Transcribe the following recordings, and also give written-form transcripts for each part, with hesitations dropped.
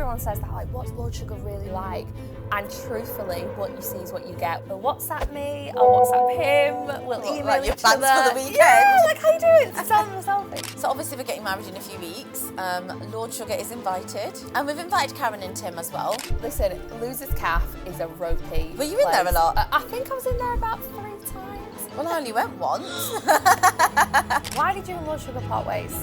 everyone says that, like, what's Lord Sugar really like? And truthfully, what you see is what you get. We'll WhatsApp me, I'll WhatsApp him, we'll email like your each plans other. for the weekend? Yeah, like, how you doing? Just tell them a selfie. So obviously we're getting married in a few weeks. Lord Sugar is invited. And we've invited Karen and Tim as well. Listen, Loser's Calf is a ropey Were you in there a lot? I think I was in there about 3 times. Well, I only went once. Why did you and Lord Sugar part ways?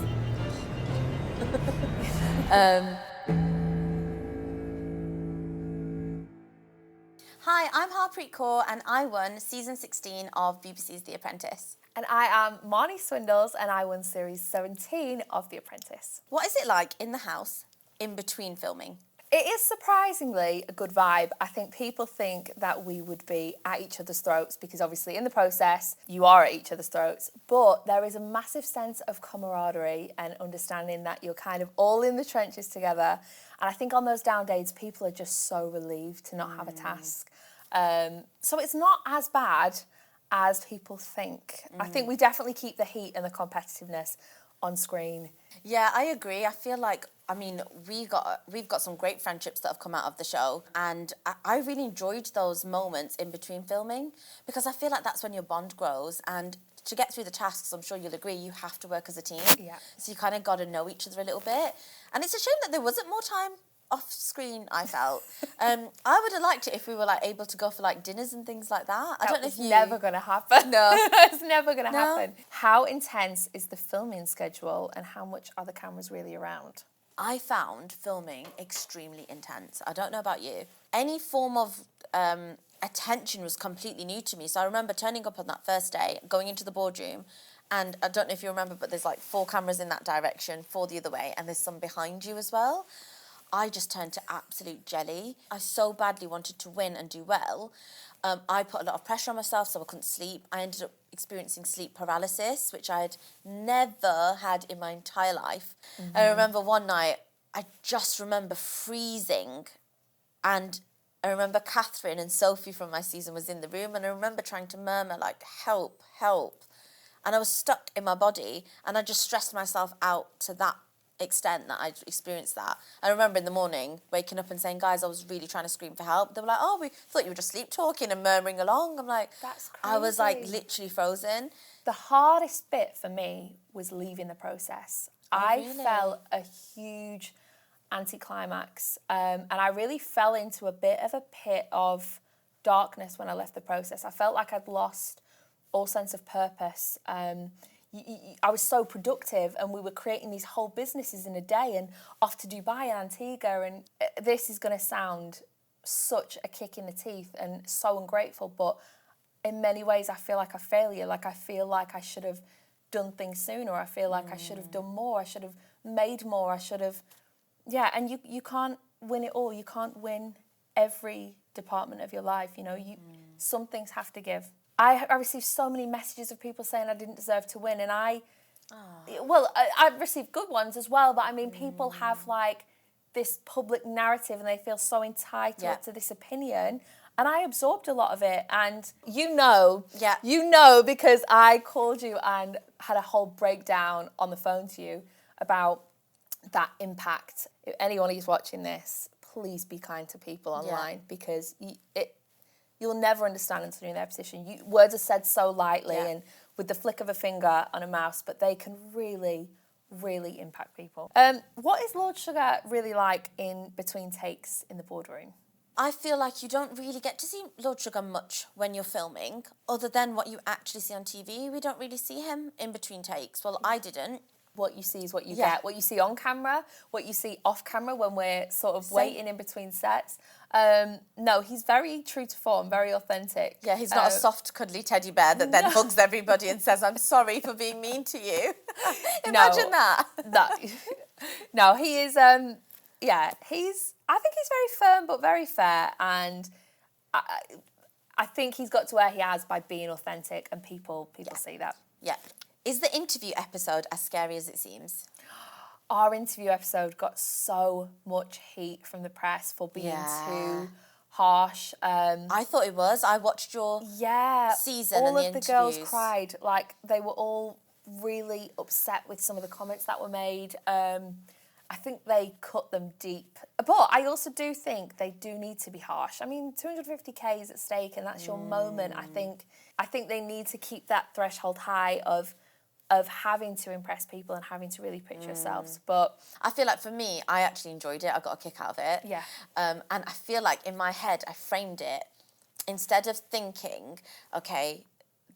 Hi, I'm Harpreet Kaur and I won season 16 of BBC's The Apprentice. And I am Marnie Swindells and I won series 17 of The Apprentice. What is it like in the house in between filming? It is surprisingly a good vibe. I think people think that we would be at each other's throats because obviously in the process you are at each other's throats, but there is a massive sense of camaraderie and understanding that you're kind of all in the trenches together. And I think on those down days people are just so relieved to not have a task. So it's not as bad as people think. I think we definitely keep the heat and the competitiveness on screen. Yeah, I agree. I feel like, I mean, we've got some great friendships that have come out of the show, and I really enjoyed those moments in between filming because I feel like that's when your bond grows, and to get through the tasks, I'm sure you'll agree, you have to work as a team. Yeah. So you kind of got to know each other a little bit. And it's a shame that there wasn't more time off screen, I felt. I would have liked it if we were like able to go for like dinners and things like that. I don't know if you... never going to happen. No. It's never going to No. happen. How intense is the filming schedule and how much are the cameras really around? I found filming extremely intense. I don't know about you. Any form of attention was completely new to me. So I remember turning up on that first day, going into the boardroom, and I don't know if you remember, but there's like 4 cameras in that direction, 4 the other way, and there's some behind you as well. I just turned to absolute jelly. I so badly wanted to win and do well. I put a lot of pressure on myself, so I couldn't sleep. I ended up experiencing sleep paralysis, which I'd never had in my entire life. I remember one night, I just remember freezing, and I remember Catherine and Sophie from my season was in the room, and I remember trying to murmur, like, help, help. And I was stuck in my body, and I just stressed myself out to that extent that I'd experienced that. I remember in the morning waking up and saying, guys, I was really trying to scream for help. They were like, oh, we thought you were just sleep talking and murmuring along. I'm like, That's crazy. I was like literally frozen. The hardest bit for me was leaving the process. I really? felt a huge anticlimax, and I really fell into a bit of a pit of darkness when I left the process. I felt like I'd lost all sense of purpose. I was so productive and we were creating these whole businesses in a day and off to Dubai and Antigua, and this is going to sound such a kick in the teeth and so ungrateful, but in many ways I feel like a failure. Like I feel like I should have done things sooner. I feel like I should have done more. I should have made more. I should have, and you can't win it all. You can't win every department of your life. You know, some things have to give. I received so many messages of people saying I didn't deserve to win, and I received good ones as well, but I mean, people have like this public narrative and they feel so entitled to this opinion, and I absorbed a lot of it, and you know, because I called you and had a whole breakdown on the phone to you about that impact. If anyone who's watching this, please be kind to people online because you'll never understand until you're in their position. Words are said so lightly and with the flick of a finger on a mouse, but they can really, really impact people. What is Lord Sugar really like in between takes in the boardroom? I feel like you don't really get to see Lord Sugar much when you're filming, other than what you actually see on TV. We don't really see him in between takes. Well, I didn't. What you see is what you get. What you see on camera, what you see off camera when we're sort of waiting in between sets. No, he's very true to form, very authentic. Yeah, he's not a soft, cuddly teddy bear that then hugs everybody and says, I'm sorry for being mean to you. Imagine that. No, he is, I think he's very firm but very fair, and I think he's got to where he has by being authentic, and people see that. Yeah. Is the interview episode as scary as it seems? Our interview episode got so much heat from the press for being too harsh. I thought it was. I watched your season all and the of the girls cried. Like, they were all really upset with some of the comments that were made. I think they cut them deep. But I also do think they do need to be harsh. I mean, 250k is at stake and that's your moment. I think they need to keep that threshold high of having to impress people and having to really pitch yourselves. But I feel like for me, I actually enjoyed it. I got a kick out of it. Yeah. And I feel like in my head, I framed it, instead of thinking, okay,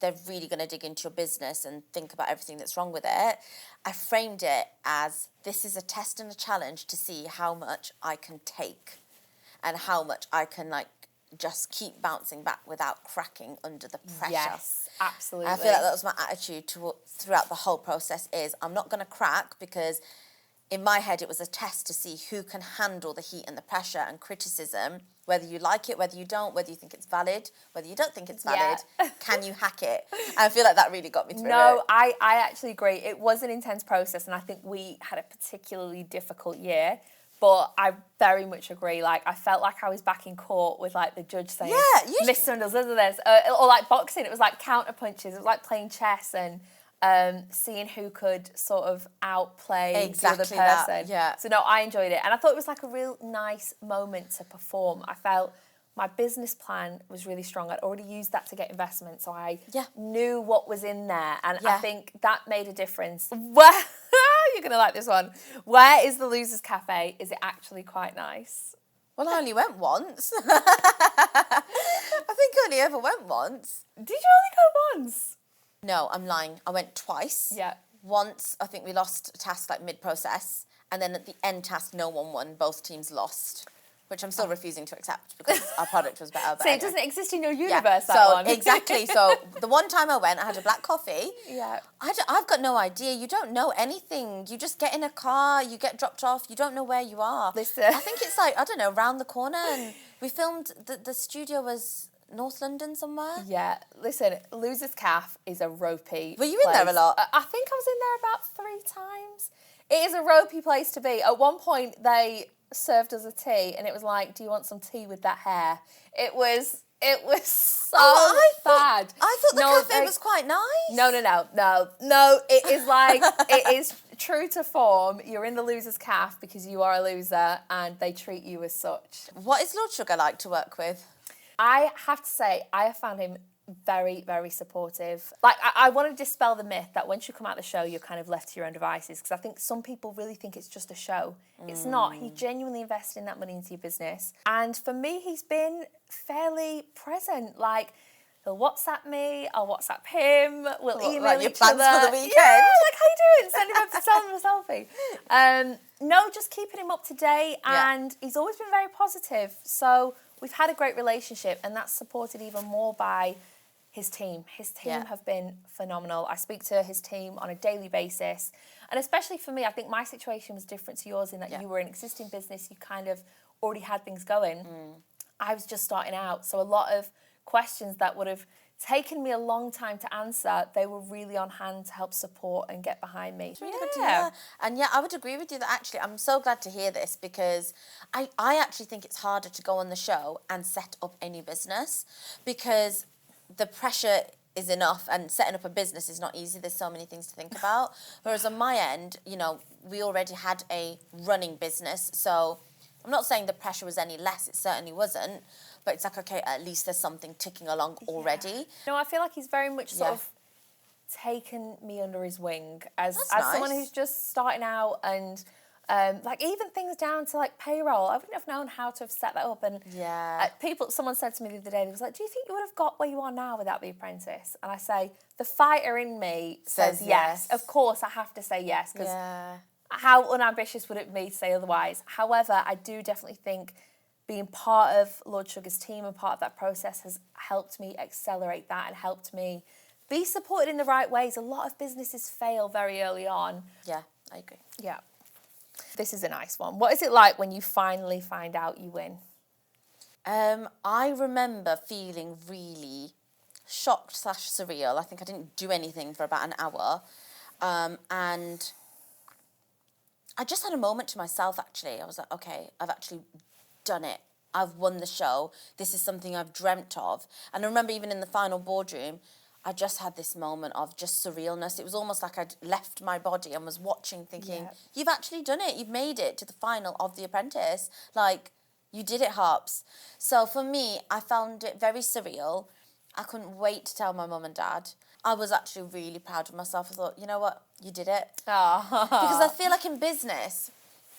they're really going to dig into your business and think about everything that's wrong with it, I framed it as, this is a test and a challenge to see how much I can take and how much I can, like, just keep bouncing back without cracking under the pressure. Yes, absolutely. And I feel like that was my attitude throughout the whole process, is I'm not going to crack, because in my head it was a test to see who can handle the heat and the pressure and criticism, whether you like it, whether you don't, whether you think it's valid, whether you don't think it's valid, can you hack it? And I feel like that really got me through it. No, I actually agree. It was an intense process, and I think we had a particularly difficult year. But I very much agree. Like, I felt like I was back in court with, like, the judge saying, Miss Swindells, this, or like boxing. It was like counter punches. It was like playing chess and seeing who could sort of outplay the other person. That, yeah. So no, I enjoyed it, and I thought it was like a real nice moment to perform. I felt my business plan was really strong. I'd already used that to get investment, so I knew what was in there, and I think that made a difference. Where you're gonna like this one. Where is the Losers Cafe? Is it actually quite nice? Well, I only went once. I think I only ever went once. Did you only go once? No, I'm lying. I went twice. Yeah. Once, I think we lost a task like mid-process, and then at the end task, no one won. Both teams lost, which I'm still refusing to accept because our product was better. So it doesn't exist in your universe, that one. Exactly. So the one time I went, I had a black coffee. Yeah. I've got no idea. You don't know anything. You just get in a car, you get dropped off, you don't know where you are. Listen. I think it's like, I don't know, round the corner, and we filmed, the studio was North London somewhere. Yeah, listen, Losers Caf is a ropey Were you in there a lot? I think I was in there about 3 times. It is a ropey place to be. At one point, they served us a tea, and it was like, do you want some tea with that hair? It was so bad. I thought the cafe was quite nice. No. It is like, it is true to form. You're in the Losers Caf because you are a loser, and they treat you as such. What is Lord Sugar like to work with? I have to say, I have found him very, very supportive. Like, I want to dispel the myth that once you come out the show, you're kind of left to your own devices, because I think some people really think it's just a show. It's not. He genuinely invests in that money into your business. And for me, he's been fairly present. Like, he'll WhatsApp me, I'll WhatsApp him, we'll email like your each plans other. for the weekend? Yeah, like, how you doing? Send him up to tell him a selfie. No, just keeping him up to date, and he's always been very positive. So we've had a great relationship, and that's supported even more by his team. His team have been phenomenal. I speak to his team on a daily basis. And especially for me, I think my situation was different to yours in that you were an existing business, you kind of already had things going. I was just starting out. So a lot of questions that would have taken me a long time to answer, they were really on hand to help support and get behind me. It's really good to hear. And I would agree with you that actually, I'm so glad to hear this, because I actually think it's harder to go on the show and set up any business, because the pressure is enough, and setting up a business is not easy. There's so many things to think about. Whereas on my end, we already had a running business, so I'm not saying the pressure was any less. It certainly wasn't. But it's like, okay, at least there's something ticking along already. No, I feel like he's very much sort of taken me under his wing as nice. Someone who's just starting out, and like even things down to like payroll. I wouldn't have known how to have set that up. And someone said to me the other day, they was like, do you think you would have got where you are now without The Apprentice? And I say, the fighter in me says yes. Of course, I have to say yes, because how unambitious would it be to say otherwise? However, I do definitely think being part of Lord Sugar's team and part of that process has helped me accelerate that and helped me be supported in the right ways. A lot of businesses fail very early on. Yeah, I agree. Yeah. This is a nice one. What is it like when you finally find out you win? I remember feeling really shocked / surreal. I think I didn't do anything for about an hour. And I just had a moment to myself, actually. I was like, okay, I've actually done it. I've won the show. This is something I've dreamt of. And I remember even in the final boardroom, I just had this moment of just surrealness. It was almost like I'd left my body and was watching, thinking, you've actually done it. You've made it to the final of The Apprentice. Like, you did it, Harps. So for me, I found it very surreal. I couldn't wait to tell my mum and dad. I was actually really proud of myself. I thought, you know what? You did it. Oh. Because I feel like in business,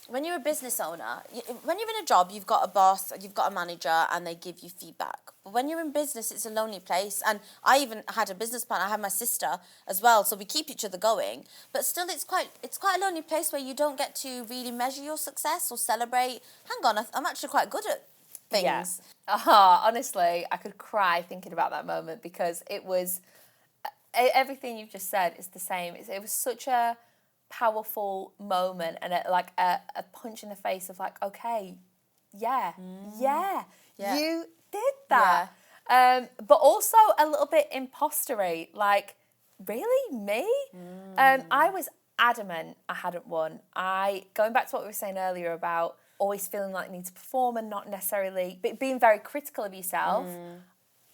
when you're a business owner, when you're in a job, you've got a boss, you've got a manager, and they give you feedback. But when you're in business, it's a lonely place. And I even had a business partner. I had my sister as well, so we keep each other going. But still, it's quite a lonely place where you don't get to really measure your success or celebrate. Hang on, I'm actually quite good at things. Yeah. Honestly, I could cry thinking about that moment because it was everything you've just said is the same. It was such a powerful moment and a punch in the face of like, okay, yeah, you did that. Yeah. But also a little bit impostery, like, really, me? I was adamant I hadn't won. Going back to what we were saying earlier about always feeling like you need to perform and not necessarily, but being very critical of yourself.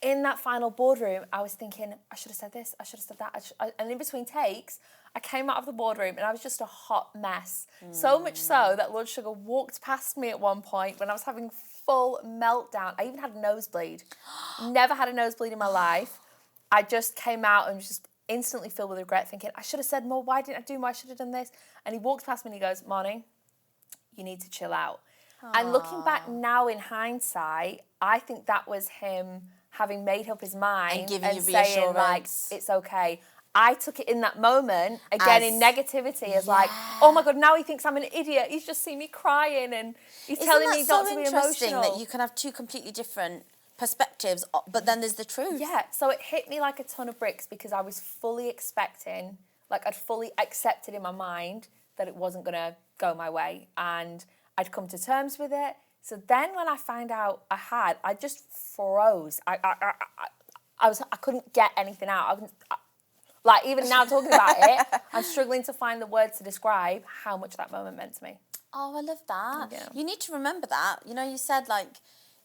In that final boardroom, I was thinking, I should have said this, I should have said that. And in between takes, I came out of the boardroom and I was just a hot mess. So much so that Lord Sugar walked past me at one point when I was having full meltdown. I even had a nosebleed. Never had a nosebleed in my life. I just came out and was just instantly filled with regret, thinking, I should have said more. Why didn't I do more? I should have done this. And he walked past me and he goes, Marnie, you need to chill out. Aww. And looking back now in hindsight, I think that was him having made up his mind and giving you saying, reassurance. like, it's okay. I took it in that moment, again, in negativity, as like, oh my God, now he thinks I'm an idiot. He's just seen me crying and he's telling me not to be emotional. Isn't that so interesting that you can have two completely different perspectives, but then there's the truth? Yeah, so it hit me like a ton of bricks because I was fully expecting, like I'd fully accepted in my mind that it wasn't going to go my way. And I'd come to terms with it. So then when I found out I just froze. I couldn't get anything out. Like, even now talking about it, I'm struggling to find the words to describe how much that moment meant to me. Oh, I love that. Yeah. You need to remember that. You know, you said, like,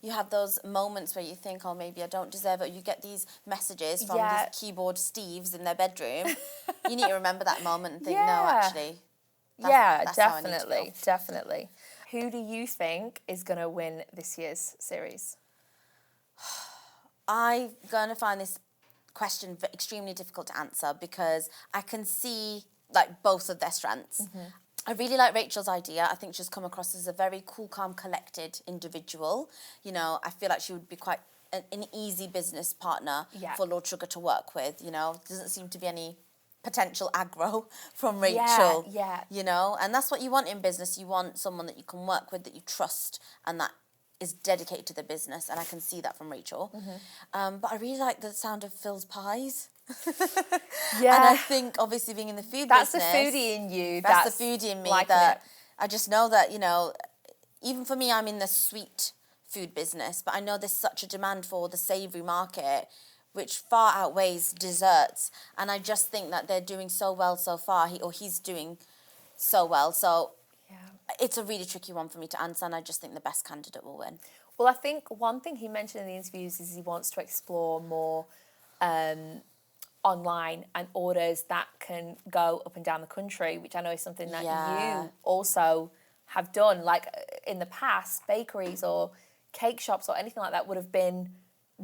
you have those moments where you think, oh, maybe I don't deserve it. You get these messages from these keyboard Steves in their bedroom. You need to remember that moment and think, no, actually. That's definitely. Who do you think is going to win this year's series? I'm going to find this question extremely difficult to answer because I can see like both of their strengths. I really like Rachel's idea. I think she's come across as a very cool, calm, collected individual. You know, I feel like she would be quite an easy business partner for Lord Sugar to work with. You know, doesn't seem to be any potential aggro from Rachel. You know, and that's what you want in business. You want someone that you can work with, that you trust, and that is dedicated to the business, and I can see that from Rachel. But I really like the sound of Phil's pies. And I think, obviously, being in the food business... That's the foodie in you. That's the foodie in me. That I just know that, you know, even for me, I'm in the sweet food business, but I know there's such a demand for the savoury market, which far outweighs desserts. And I just think that they're doing so well so far, he's doing so well. So... it's a really tricky one for me to answer, and I just think the best candidate will win. Well, I think one thing he mentioned in the interviews is he wants to explore more online and orders that can go up and down the country, which I know is something that you also have done. Like in the past, bakeries or cake shops or anything like that would have been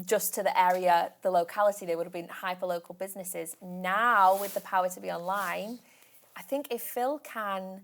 just to the area, the locality. They would have been hyper-local businesses. Now, with the power to be online, I think if Phil can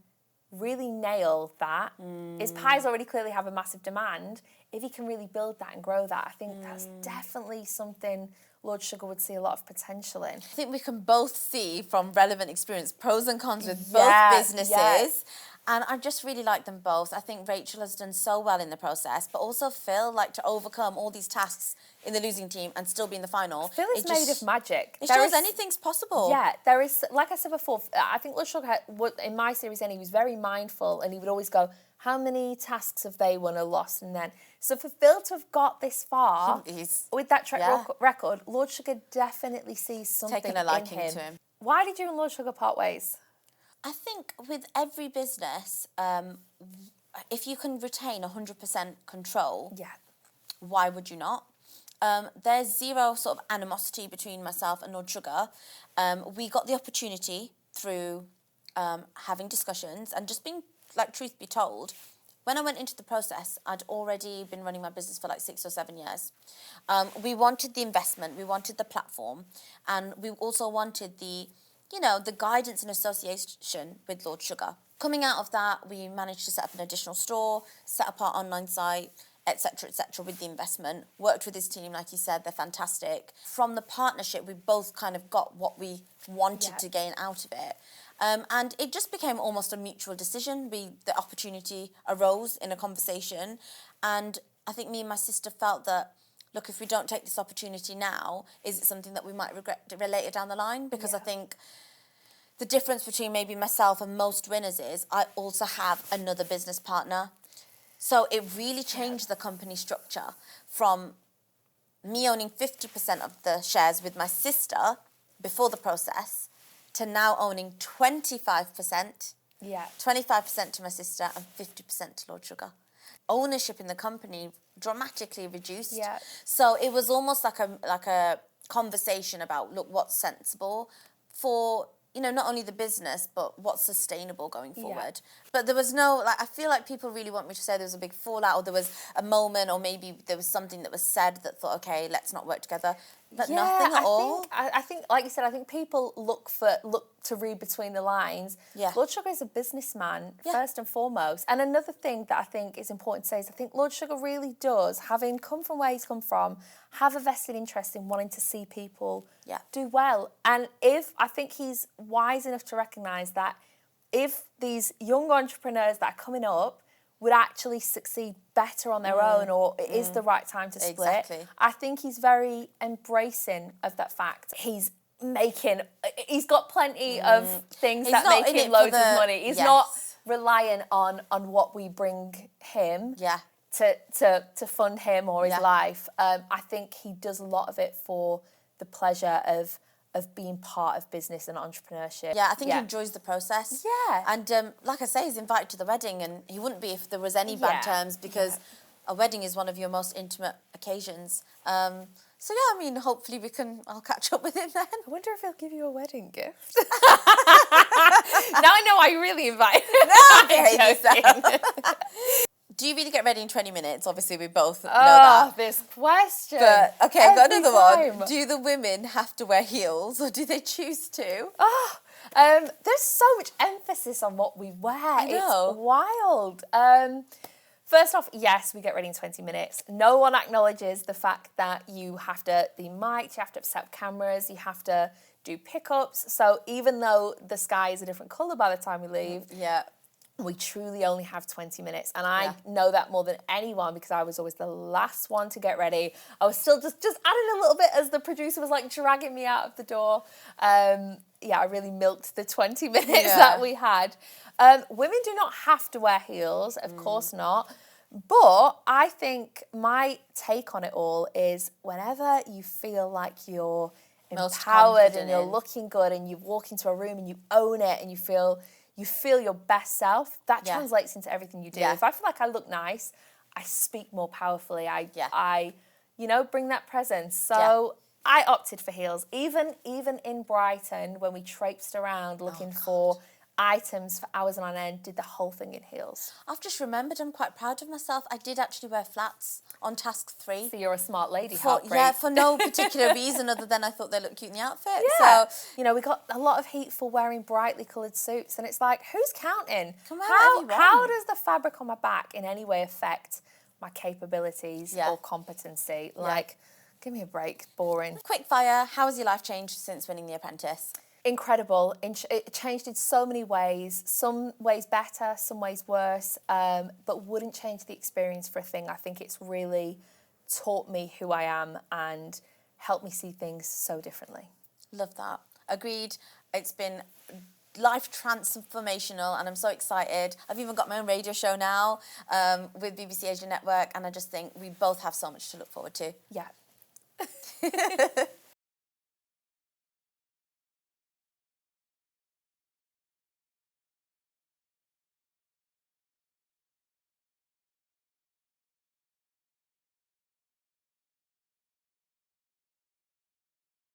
really nail that, his pies already clearly have a massive demand. If he can really build that and grow that, I think that's definitely something Lord Sugar would see a lot of potential in. I think we can both see from relevant experience pros and cons with both businesses. And I just really like them both. I think Rachel has done so well in the process, but also Phil, like, to overcome all these tasks in the losing team and still be in the final. Phil is made of magic. It shows anything's possible. Yeah, there is, like I said before, I think Lord Sugar, in my series, he was very mindful and he would always go, how many tasks have they won or lost? And then, so for Phil to have got this far with that track record, Lord Sugar definitely sees something taking a liking in him. to him. Why did you and Lord Sugar part ways? I think with every business, if you can retain 100% control, why would you not? There's zero sort of animosity between myself and Lord Sugar. We got the opportunity through having discussions and just being, like, truth be told, when I went into the process, I'd already been running my business for like 6 or 7 years. We wanted the investment, we wanted the platform, and we also wanted the, you know, the guidance and association with Lord Sugar. Coming out of that, we managed to set up an additional store, set up our online site, etc., with the investment. Worked with his team, like you said, they're fantastic. From the partnership, we both kind of got what we wanted to gain out of it. And it just became almost a mutual decision. The opportunity arose in a conversation. And I think me and my sister felt that, look, if we don't take this opportunity now, is it something that we might regret later down the line? Because I think the difference between maybe myself and most winners is I also have another business partner. So it really changed the company structure from me owning 50% of the shares with my sister before the process to now owning 25%. Yeah. 25% to my sister and 50% to Lord Sugar. Ownership in the company dramatically reduced. Yeah. So it was almost like a conversation about, look, what's sensible for, you know, not only the business, but what's sustainable going forward. But there was no, like, I feel like people really want me to say there was a big fallout or there was a moment or maybe there was something that was said that thought, okay, let's not work together. But nothing at all. I think, like you said, I think people look to read between the lines. Yeah. Lord Sugar is a businessman, first and foremost. And another thing that I think is important to say is I think Lord Sugar really does, having come from where he's come from, have a vested interest in wanting to see people do well. And I think he's wise enough to recognise that if these young entrepreneurs that are coming up would actually succeed better on their own or it is the right time to split. Exactly. I think he's very embracing of that fact. He's got plenty of things that make him loads of money. He's not relying on what we bring him to fund him or his life. I think he does a lot of it for the pleasure of being part of business and entrepreneurship. Yeah, I think he enjoys the process. Yeah. And like I say, he's invited to the wedding and he wouldn't be if there was any bad terms because a wedding is one of your most intimate occasions. So yeah, I mean, hopefully I'll catch up with him then. I wonder if he'll give you a wedding gift. Now I know why you really invited him. Do you really get ready in 20 minutes? Obviously, we both know that. This question. But, okay, I've got another one. Do the women have to wear heels or do they choose to? There's so much emphasis on what we wear. I know. It's wild. First off, yes, we get ready in 20 minutes. No one acknowledges the fact that you have to be mic'd, you have to set up cameras, you have to do pickups. So even though the sky is a different colour by the time we leave, we truly only have 20 minutes. And I know that more than anyone because I was always the last one to get ready. I was still just adding a little bit as the producer was like dragging me out of the door. I really milked the 20 minutes that we had. Women do not have to wear heels, of course not. But I think my take on it all is whenever you feel like you're empowered and you're looking good and you walk into a room and you own it and you feel your best self, that translates into everything you do. If I feel like I look nice, I speak more powerfully. I bring that presence. So I opted for heels. Even in Brighton, when we traipsed around looking for items for hours on end, did the whole thing in heels. I've just remembered, I'm quite proud of myself. I did actually wear flats on task 3. So you're a smart lady, Harpreet. Yeah, for no particular reason other than I thought they looked cute in the outfit. Yeah. So, we got a lot of heat for wearing brightly coloured suits and it's like, who's counting? How does the fabric on my back in any way affect my capabilities or competency? Like, give me a break, boring. Quick fire, how has your life changed since winning The Apprentice? Incredible. It changed in so many ways. Some ways better, some ways worse, but wouldn't change the experience for a thing. I think it's really taught me who I am and helped me see things so differently. Love that. Agreed. It's been life transformational and I'm so excited. I've even got my own radio show now with BBC Asia Network and I just think we both have so much to look forward to. Yeah.